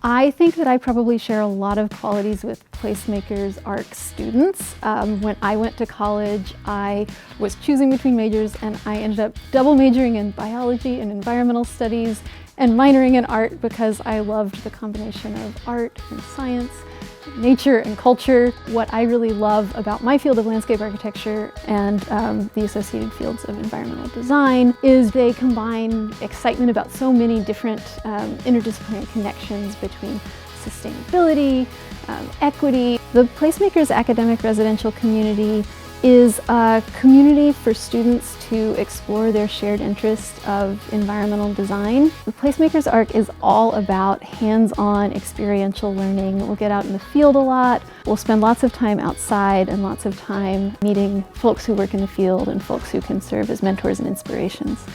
I think that I probably share a lot of qualities with Placemakers ARC students. When I went to college, I was choosing between majors and I ended up double majoring in biology and environmental studies and minoring in art because I loved the combination of art and science, nature and culture. What I really love about my field of landscape architecture and the associated fields of environmental design is they combine excitement about so many different interdisciplinary connections between sustainability, equity. The Placemakers academic residential community is a community for students to explore their shared interest of environmental design. The Placemakers ARC is all about hands-on experiential learning. We'll get out in the field a lot. We'll spend lots of time outside and lots of time meeting folks who work in the field and folks who can serve as mentors and inspirations.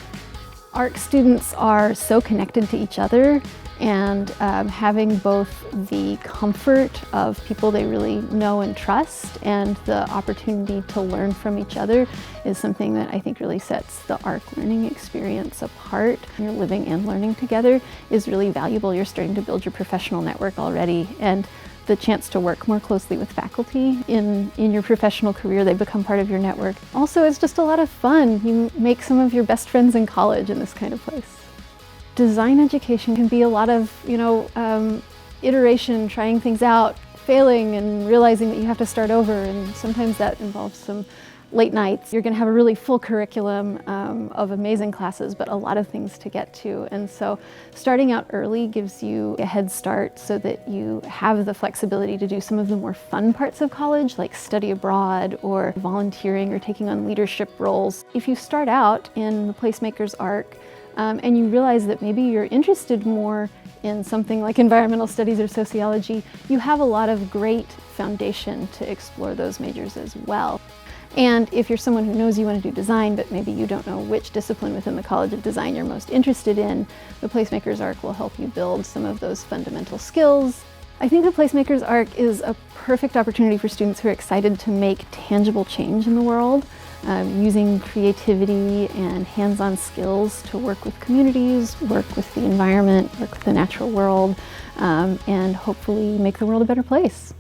ARC students are so connected to each other, and having both the comfort of people they really know and trust and the opportunity to learn from each other is something that I think really sets the ARC learning experience apart. You're living and learning together is really valuable. You're starting to build your professional network already, and the chance to work more closely with faculty in your professional career, they become part of your network. Also, it's just a lot of fun. You make some of your best friends in college in this kind of place. Design education can be a lot of, iteration, trying things out, failing and realizing that you have to start over, and sometimes that involves some late nights. You're going to have a really full curriculum of amazing classes, but a lot of things to get to. And so starting out early gives you a head start so that you have the flexibility to do some of the more fun parts of college, like study abroad or volunteering or taking on leadership roles. If you start out in the Placemakers ARC, and you realize that maybe you're interested more in something like environmental studies or sociology, you have a lot of great foundation to explore those majors as well. And if you're someone who knows you want to do design, but maybe you don't know which discipline within the College of Design you're most interested in, the Placemakers ARC will help you build some of those fundamental skills. I think the Placemakers ARC is a perfect opportunity for students who are excited to make tangible change in the world, using creativity and hands-on skills to work with communities, work with the environment, work with the natural world, and hopefully make the world a better place.